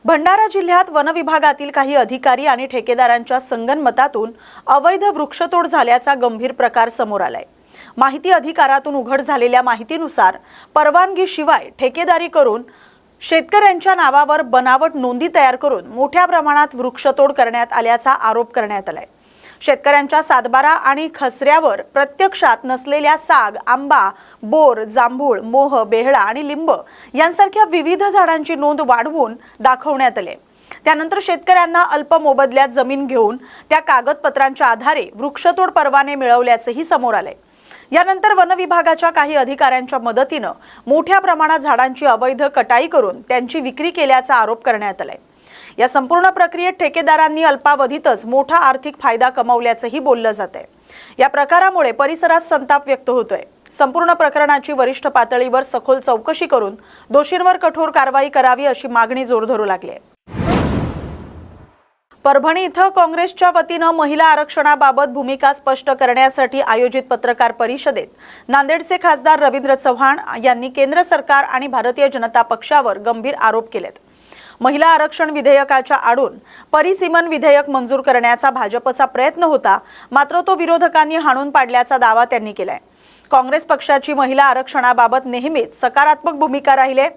भंडारा जिल्ह्यात वन विभागातील काही अधिकारी आणि ठेकेदारांच्या संगनमतातून अवैध वृक्षतोड झाल्याचा गंभीर प्रकार समोर आलाय। माहिती अधिकारातून उघड झालेल्या माहितीनुसार परवानगीशिवाय ठेकेदारी करून शेतकऱ्यांच्या नावावर बनावट नोंदी तयार करून मोठ्या प्रमाणात वृक्षतोड करण्यात आल्याचा आरोप करण्यात आलाय। शेतकऱ्यांच्या सातबारा आणि खसऱ्यावर प्रत्यक्षात नसलेल्या साग, आंबा, बोर, जांभूळ, मोह, बेहळा आणि लिंब यांसारख्या विविध झाडांची नोंद वाढवून दाखवण्यात आली। त्यानंतर शेतकऱ्यांना अल्प मोबदल्यात जमीन घेऊन त्या कागदपत्रांच्या आधारे वृक्षतोड परवाने मिळवल्याचेही समोर आले। यानंतर वन विभागाच्या काही अधिकाऱ्यांच्या मदतीने मोठ्या प्रमाणात झाडांची अवैध कटाई करून त्यांची विक्री केल्याचा आरोप करण्यात आलाय। या संपूर्ण प्रक्रियेत ठेकेदारांनी अल्पावधीतच मोठा आर्थिक फायदा कमावल्याचेही बोललं जातंय। या प्रकारामुळे परिसरात संताप व्यक्त होतोय। संपूर्ण प्रकरणाची वरिष्ठ पातळीवर सखोल चौकशी करून दोषींवर कठोर कारवाई करावी अशी मागणी जोर धरू लागली आहे। परभणी इथं काँग्रेसच्या वतीने महिला आरक्षणाबाबत भूमिका स्पष्ट करण्यासाठी आयोजित पत्रकार परिषदेत नांदेडचे खासदार रवींद्र चव्हाण यांनी केंद्र सरकार आणि भारतीय जनता पक्षावर गंभीर आरोप केलेत। महिला आरक्षण विधेयकाच्या आडून परिसीमन विधेयक मंजूर करण्याचा भाजपचा प्रयत्न होता, मात्र तो विरोधकांनी हाणून पाडल्याचा दावा त्यांनी केलाय। काँग्रेस पक्षाची महिला आरक्षणाबाबत नेहमीच सकारात्मक भूमिका राहिली।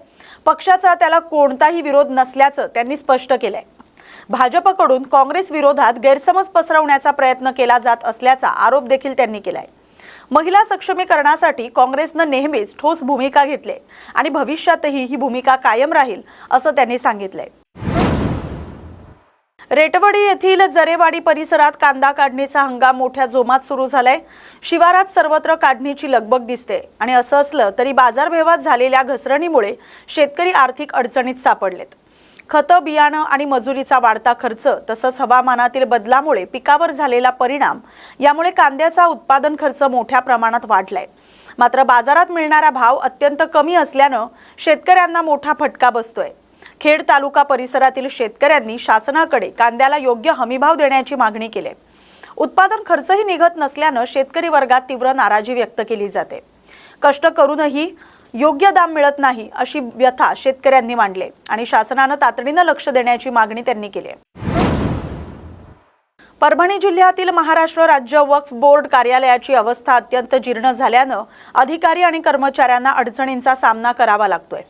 पक्षाचा त्याला कोणताही विरोध नसल्याचं त्यांनी स्पष्ट केलंय। भाजपकडून काँग्रेस विरोधात गैरसमज पसरवण्याचा प्रयत्न केला जात असल्याचा आरोप देखील त्यांनी केलाय। महिला सक्षमीकरणासाठी काँग्रेसने नेहमीच ठोस भूमिका घेतली आणि भविष्यातही ही भूमिका कायम राहील असं त्यांनी सांगितलंय। रेटवडी येथील जरेवाडी परिसरात कांदा काढणीचा हंगाम मोठ्या जोमात सुरू झालाय। शिवारात सर्वत्र काढणीची लगबग दिसते आणि असं असलं तरी बाजारभावात झालेल्या घसरणीमुळे शेतकरी आर्थिक अडचणीत सापडलेत। खतं, बियाणं आणि मजुरीचा वाढता खर्च तसंच हवामानातील बदलामुळे पिकावर झालेला परिणाम यामुळे कांद्याचा उत्पादन खर्च मोठ्या प्रमाणात वाढलाय। मात्र बाजारात मिळणारा भाव अत्यंत कमी असल्याने शेतकऱ्यांना मोठा फटका बसतोय। खेड तालुका परिसरातील शेतकऱ्यांनी शासनाकडे कांद्याला योग्य हमीभाव देण्याची मागणी केली। उत्पादन खर्चही निघत नसल्याने शेतकरी वर्गात तीव्र नाराजी व्यक्त केली जाते। कष्ट करूनही योग्य दाम मिळत नाही अशी व्यथा शेतकऱ्यांनी मांडली आणि शासनाने तातडीने लक्ष देण्याची मागणी त्यांनी केली आहे। परभणी जिल्ह्यातील महाराष्ट्र राज्य वक्फ बोर्ड कार्यालयाची अवस्था अत्यंत जीर्ण झाल्याने अधिकारी आणि कर्मचाऱ्यांना अडचणींचा सामना करावा लागतोय।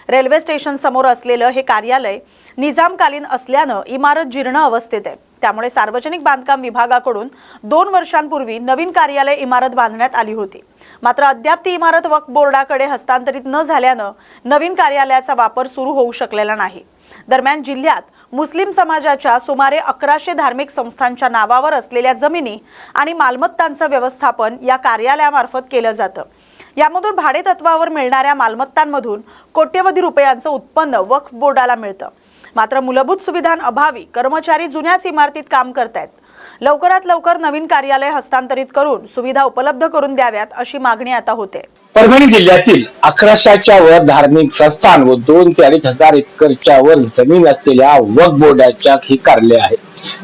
रेल्वे स्टेशन समोर असलेले हे कार्यालय निजामकालीन असल्याने इमारत जीर्ण अवस्थेत आहे। त्यामुळे सार्वजनिक बांधकाम विभागाकडून 2 वर्षांपूर्वी नवीन कार्यालय इमारत बांधण्यात आली होती, मात्र अद्याप ती इमारत वक्फ बोर्डाकडे हस्तांतरित न झाल्याने नवीन कार्यालयाचा वापर सुरू होऊ शकलेला नाही। दरम्यान जिल्ह्यात मुस्लिम समाजाच्या सुमारे 1100 धार्मिक संस्थांच्या नावावर असलेल्या जमिनी आणि मालमत्तांचं व्यवस्थापन या कार्यालयामार्फत केलं जातं। यामधून भाडे तत्वावर मिळणाऱ्या मालमत्तांमधून कोट्यवधी रुपयांचं उत्पन्न वक्फ बोर्डाला मिळतं। मात्र मूलभूत सुविधांअभावी कर्मचारी जुन्याच इमारतीत काम करतायत। लवकरात लवकर नवीन कार्यालय हस्तांतरित करून सुविधा उपलब्ध करून द्याव्यात अशी मागणी आता होते। परभणी जिल्ह्यातील 1100च्या वर धार्मिक संस्थान व 2 ते 2.5 एकरच्या वर जमीन असलेल्या वक्फ बोर्डाच्या हे कार्यालय आहे।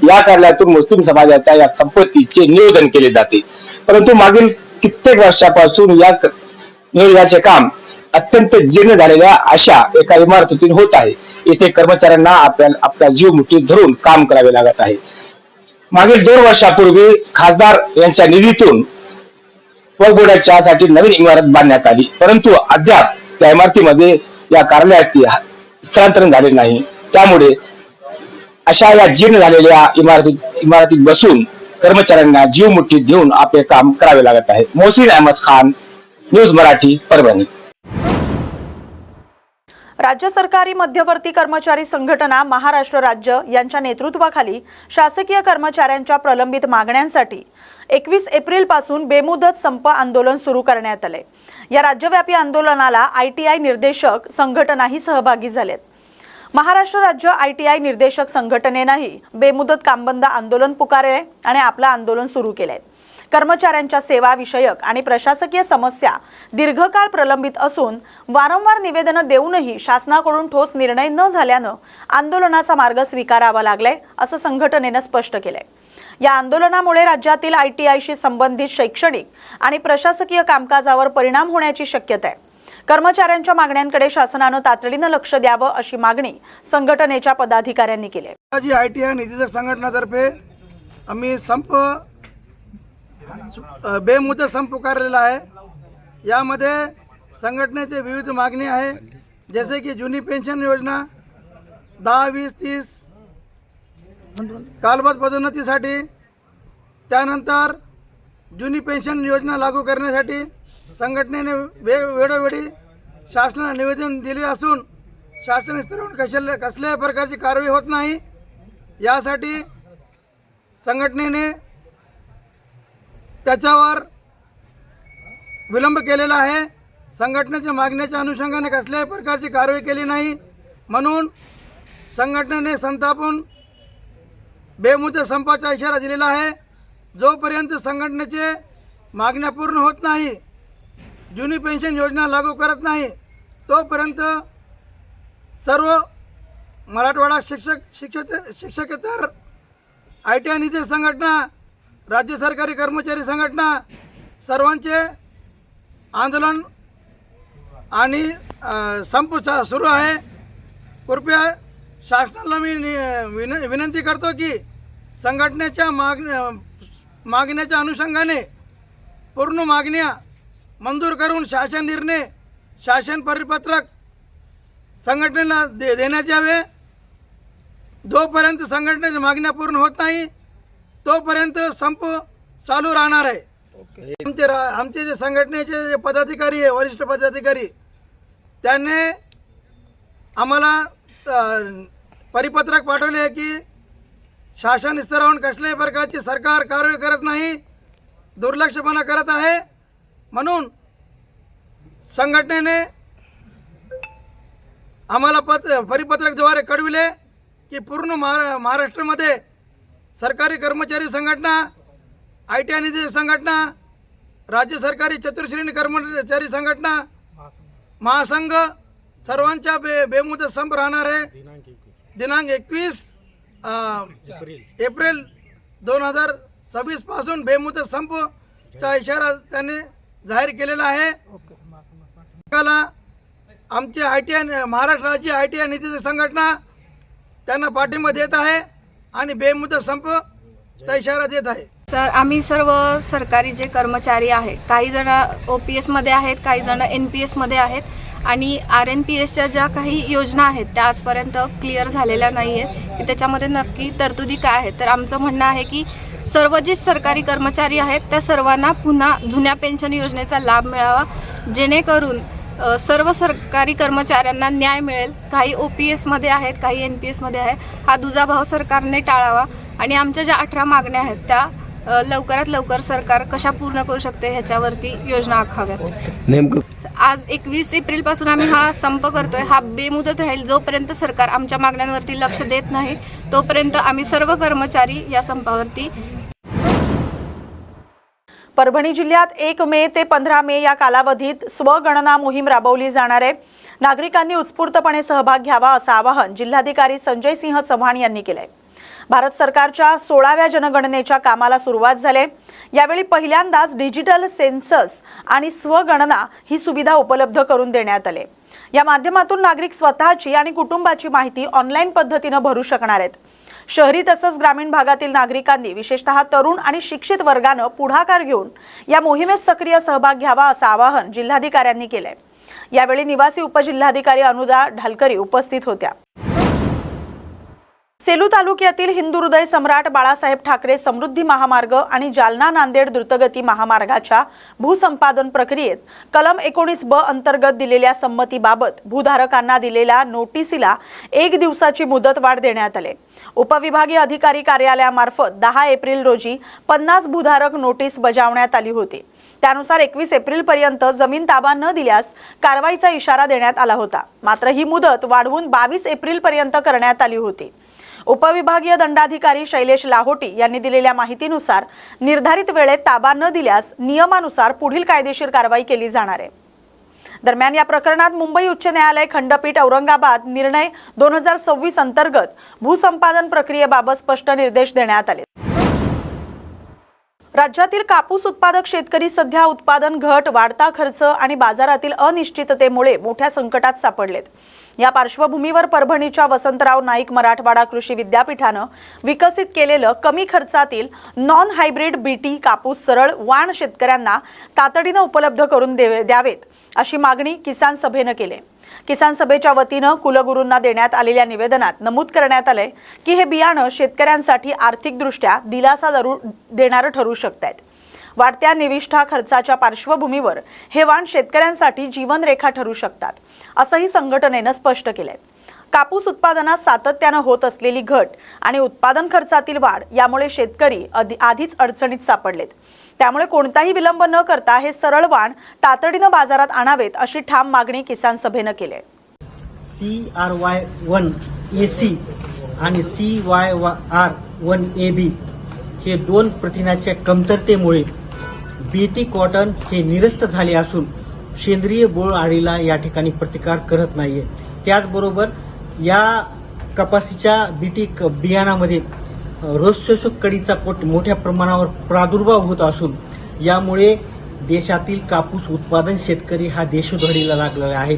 या कार्यालयातून मुस्लिम समाजाच्या या संपत्तीचे नियोजन केले जाते, परंतु मागील कित्येक वर्षापासून या नियोजनाचे काम अत्यंत जीर्ण झालेल्या अशा एका इमारतीतून होत आहे। येथे कर्मचाऱ्यांना आपला जीव मुठीत धरून काम करावे लागत आहे। मागील 2 वर्षापूर्वी खासदार यांच्या निधीतून वक्फ बोर्डाच्या साठी नवीन इमारत बांधण्यात आली, परंतु अद्याप त्या इमारतीमध्ये या कार्यालयाचे स्थलांतरण झाले नाही। त्यामुळे अशा या जीर्ण झालेल्या इमारतीत बसून कर्मचाऱ्यांना जीव मुठीत घेऊन आपले काम करावे लागत आहे। मोहसिन अहमद खान, न्यूज मराठी, परभणी। राज्य सरकारी मध्यवर्ती कर्मचारी संघटना महाराष्ट्र राज्य यांच्या नेतृत्वाखाली शासकीय कर्मचाऱ्यांच्या प्रलंबित मागण्यांसाठी 21 एप्रिल पासून बेमुदत संप आंदोलन सुरू करण्यात आले। या राज्यव्यापी आंदोलनाला ITI निर्देशक संघटनाही सहभागी झालेत। महाराष्ट्र राज्य ITI निर्देशक संघटनेनेही बेमुदत कामबंद आंदोलन पुकारले आणि आपलं आंदोलन सुरू केले। कर्मचाऱ्यांच्या सेवा विषयक आणि प्रशासकीय समस्या दीर्घकाळ प्रलंबित असून वारंवार निवेदन देऊनही शासनाकडून ठोस निर्णय न झाल्याने आंदोलनाचा मार्ग स्वीकारावा लागलाय असं संघटनेने स्पष्ट केलंय। या आंदोलनामुळे राज्यातील ITI शी संबंधित शैक्षणिक आणि प्रशासकीय कामकाजावर परिणाम होण्याची शक्यता आहे। कर्मचाऱ्यांच्या मागण्यांकडे शासनानं तातडीनं लक्ष द्यावं अशी मागणी संघटनेच्या पदाधिकाऱ्यांनी केली आहे। जी ITI निधीधर संघटनातर्फे आम्ही संप बेमुदत संप पुकारलेला आहे। यामध्ये संघटनेचे विविध मागणी आहे, जसे की जुनी पेन्शन योजना 10, 20, 30 कालबद्ध पदोन्नतीसाठी, त्यानंतर जुनी पेन्शन योजना लागू करण्यासाठी संघटनेने वेळोवेळी शासनाला निवेदन दिले असून शासन स्तरावर कसल्याही प्रकारची कारवाई होत नाही। यासाठी संघटनेने त्याच्यावर विलंब केलेला आहे। संघटनेच्या मागण्याच्या अनुषंगाने कसल्याही प्रकारची कारवाई केली नाही, म्हणून संघटनेने संतापून बेमुदत संपाचा इशारा दिलेला आहे। जोपर्यंत संघटनेचे मागण्या पूर्ण होत नाही, जुनी पेन्शन योजना लागू करत नाही, तोपर्यंत सर्व मराठवाडा शिक्षकेतर ITI निधी संघटना, राज्य सरकारी कर्मचारी संघटना सर्वांचे आंदोलन आणि संप सुरू आहे। कृपया शासनाला मी विनंती करतो की संघटनेच्या मागण्याच्या अनुषंगाने पूर्ण मागण्या मंजूर करून शासन निर्णय, शासन परिपत्रक संघटनेला देण्यात यावे। जोपर्यंत संघटनेच्या मागण्या पूर्ण होत नाही, तोपर्यंत संप चालू राहणार आहे। आमचे जे संघटनेचे जे पदाधिकारी आहे, वरिष्ठ पदाधिकारी, त्यांनी आम्हाला परिपत्रक पाठवले आहे की शासन स्तरावरून कसल्याही प्रकारची सरकार कारवाई करत नाही, दुर्लक्षपणा करत आहे। म्हणून संघटनेने आम्हाला परिपत्रकद्वारे कळविले की पूर्ण महाराष्ट्रामध्ये सरकारी कर्मचारी संघटना, ITI निधी संघटना, राज्य सरकारी चतुश्रेणी कर्मचारी संघटना, महासंघ सर्वांच्या बेमुदत संप राहणार आहे। दिनांक 21 एप्रिल 2026 पासून बेमुदत संपचा इशारा त्यांनी जाहीर केलेला आहे। आमचे ITI महाराष्ट्र राज्य ITI निधी संघटना त्यांना पाठिंबा देत आहे आणि बेमुदत संपचा इशारा देत आहे। सर, आम्ही सर्व सरकारी जे कर्मचारी आहेत, काही जण OPS मध्ये आहेत, काही जण NPS मध्ये आहेत आणि RNPSच्या ज्या काही योजना आहेत त्या आजपर्यंत क्लिअर झालेल्या नाही आहेत की त्याच्यामध्ये नक्की तरतुदी काय आहेत। तर आमचं म्हणणं आहे की सर्व जे सरकारी कर्मचारी आहेत त्या सर्वांना पुन्हा जुन्या पेन्शन योजनेचा लाभ मिळावा, जेणेकरून सर्व सरकारी कर्मचाऱ्यांना न्याय मिळेल। काही OPS मध्ये आहेत, काही NPS मध्ये आहे। हा दुजाभाव सरकारने टाळावा आणि आमच्या ज्या 18 मागण्या आहेत त्या लवकरात लवकर सरकार कशा पूर्ण करू शकते ह्याच्यावरती योजना आखाव्यात। नेमकं आज 21 एप्रिल पासून आम्ही हा संप करतोय। हा बेमुदत राहील। जोपर्यंत सरकार आमच्या मागण्यांवरती लक्ष देत नाही तोपर्यंत आम्ही सर्व कर्मचारी या संपावरती। परभणी जिल्ह्यात 1 मे ते 15 मे या कालावधीत स्वगणना मोहीम राबवली जाणार आहे। नागरिकांनी उत्स्फूर्तपणे सहभाग घ्यावा असं आवाहन जिल्हाधिकारी संजय सिंह चव्हाण यांनी केलंय। भारत सरकारच्या 16व्या जनगणनेच्या कामाला सुरुवात झाली। यावेळी पहिल्यांदाच डिजिटल सेन्सस आणि स्वगणना ही सुविधा उपलब्ध करून देण्यात आली। या माध्यमातून नागरिक स्वतःची आणि कुटुंबाची माहिती ऑनलाईन पद्धतीने भरू शकणार आहेत। शहरी तसंच ग्रामीण भागातील नागरिकांनी, विशेषतः तरुण आणि शिक्षित वर्गानं पुढाकार घेऊन या मोहिमेत सक्रिय सहभाग घ्यावा असं आवाहन जिल्हाधिकाऱ्यांनी केलंय। यावेळी निवासी उपजिल्हाधिकारी अनुदा ढालकरी उपस्थित होत्या। सेलू तालुक्यातील हिंदू हृदय सम्राट बाळासाहेब ठाकरे समृद्धी महामार्ग आणि जालना नांदेड द्रुतगती महामार्गाच्या भूसंपादन प्रक्रियेत कलम 19B अंतर्गत दिलेल्या संमतीबाबत भूधारकांना दिलेल्या नोटिसीला 1 दिवसाची मुदतवाढ देण्यात आली। उपविभागीय अधिकारी कार्यालयामार्फत 10 एप्रिल रोजी 50 भूधारक नोटीस बजावण्यात आली होती। त्यानुसार 21 एप्रिल पर्यंत जमीन ताबा न दिल्यास कारवाईचा इशारा देण्यात आला होता। मात्र ही मुदत वाढवून 22 एप्रिल पर्यंत करण्यात आली होती। उपविभागीय दंडाधिकारी शैलेश लाहोटी यांनी दिलेल्या माहितीनुसार निर्धारित वेळेत ताबा न दिल्यास नियमानुसार पुढील कायदेशीर कारवाई केली जाणार आहे। दरम्यान या प्रकरणात मुंबई उच्च न्यायालय खंडपीठ औरंगाबाद निर्णय 2026 अंतर्गत भूसंपादन प्रक्रियेबाबत स्पष्ट निर्देश देण्यात आले। राज्यातील कापूस उत्पादक शेतकरी सध्या उत्पादन घट, वाढता खर्च आणि बाजारातील अनिश्चिततेमुळे मोठ्या संकटात सापडलेत. या पार्श्वभूमीवर परभणीच्या वसंतराव नाईक मराठवाडा कृषी विद्यापीठानं विकसित केलेलं कमी खर्चातील नॉन हायब्रिड बीटी कापूस सरळ वाण शेतकऱ्यांना तातडीनं उपलब्ध करून द्यावेत अशी मागणी किसान सभेनं केली. किसान सभेच्या वतीनं कुलगुरूंना देण्यात आलेल्या निवेदनात नमूद करण्यात आलंय की हे बियाणं शेतकऱ्यांसाठी आर्थिकदृष्ट्या दिलासा देणारं ठरू शकतात. वाढत्या निविष्ठा खर्चाच्या पार्श्वभूमीवर हे वाण शेतकऱ्यांसाठी जीवनरेखा ठरू शकतात असंही संघटनेनं स्पष्ट केलंय. कापूस उत्पादनात सातत्यानं होत असलेली घट आणि उत्पादन खर्चातील वाढ यामुळे शेतकरी आधीच अडचणीत सापडलेत. त्यामुळे कोणताही विलंब न करता हे सरळ वाण तातडीनं बाजारात आणावेत अशी ठाम मागणी किसान सभेनं केली आहे. CRY1AC आणि CYR1AB हे दोन प्रथिनाच्या कमतरतेमुळे बीटी कॉटन हे निरस्त झाले असून सेंद्रिय बोळअळीला या ठिकाणी प्रतिकार करत नाहीये. त्याचबरोबर या कपाशीच्या बीटी बियाणामध्ये रोगशोषक कळीचा मोठ्या प्रमाणावर प्रादुर्भाव होत असून यामुळे देशातील कापूस उत्पादन शेतकरी हा देशोधडीला लागलेला आहे.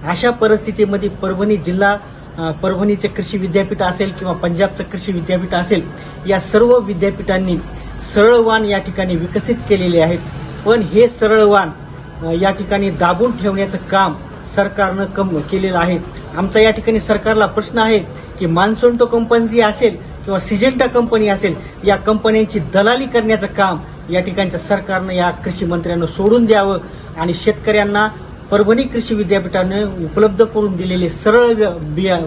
अशा परिस्थितीमध्ये परभणीचे कृषी विद्यापीठ असेल किंवा पंजाबचं कृषी विद्यापीठ असेल, या सर्व विद्यापीठांनी सरळ वाण या ठिकाणी विकसित केलेले आहेत. पण हे सरळ वाण या ठिकाणी दाबून ठेवण्याचं काम सरकारनं केलेलं आहे. आमचा या ठिकाणी सरकारला प्रश्न आहे की मॉन्सॅन्टो कंपनी असेल किंवा सिजेंटा कंपनी असेल, या कंपन्यांची दलाली करण्याचं काम या ठिकाणच्या सरकारनं या कृषी मंत्र्यांना सोडून द्यावं आणि शेतकऱ्यांना परभणी कृषी विद्यापीठाने उपलब्ध करून दिलेले सरळ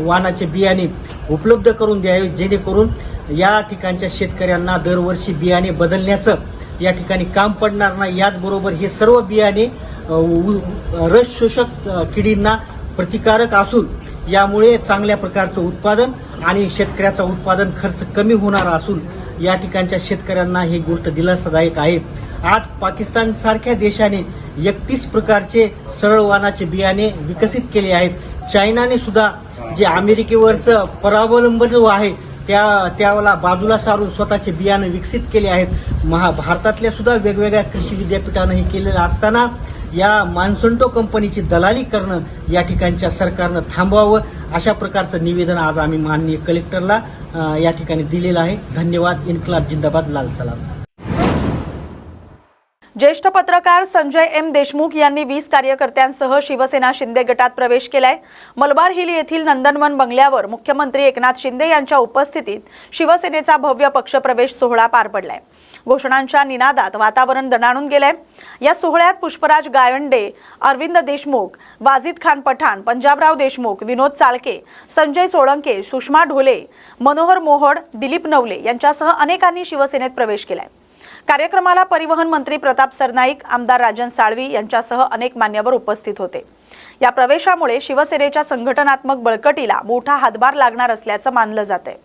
वाणाचे बियाणे उपलब्ध करून द्यावे, जेणेकरून या ठिकाणच्या शेतकऱ्यांना दरवर्षी बियाणे बदलण्याचं या ठिकाणी काम पडणार नाही. याचबरोबर हे सर्व बियाणे रस शोषक किडींना प्रतिकारक असून यामुळे चांगल्या प्रकारचं उत्पादन आणि शेतकऱ्याचा उत्पादन खर्च कमी होणार असून या ठिकाणच्या शेतकऱ्यांना ही गोष्ट दिलासादायक आहे. आज पाकिस्तान सारख्या देशाने 31 प्रकारचे सरळ वाणाचे बियाणे विकसित केले आहेत. चायनाने सुद्धा जे अमेरिकेवरचं परावलंबन जो आहे त्याला बाजूला सारून स्वतःचे बियाणे विकसित केले आहेत. भारतातल्या सुद्धा वेगवेगळ्या कृषी विद्यापीठानं हे केलेलं असताना या मॉन्सॅन्टो कंपनीची दलाली करणं या ठिकाणच्या सरकारनं थांबवावं, अशा प्रकारचं निवेदन आज आम्ही माननीय कलेक्टरला या ठिकाणी दिलेलं आहे. धन्यवाद. इन्कलाब जिंदाबाद. लाल सलाम. ज्येष्ठ पत्रकार संजय एम देशमुख यांनी 20 कार्यकर्त्यांसह शिवसेना शिंदे गटात प्रवेश केलाय. मलबार हिल येथील नंदनवन बंगल्यावर मुख्यमंत्री एकनाथ शिंदे यांच्या उपस्थितीत शिवसेनेचा भव्य पक्षप्रवेश सोहळा पार पडलाय. घोषणांच्या निनादात वातावरण दणाणून गेलंय. या सोहळ्यात पुष्पराज गायंडे, अरविंद देशमुख, वाजिद खान पठाण, पंजाबराव देशमुख, विनोद चाळके, संजय सोळंके, सुषमा ढोले, मनोहर मोहोड, दिलीप नवले यांच्यासह अनेकांनी शिवसेनेत प्रवेश केलाय. कार्यक्रमाला परिवहन मंत्री प्रताप सरनाईक, आमदार राजन साळवी यांच्यासह अनेक मान्यवर उपस्थित होते. या प्रवेशामुळे शिवसेनेच्या संघटनात्मक बळकटीला मोठा हातभार लागणार असल्याचं मानलं जातंय.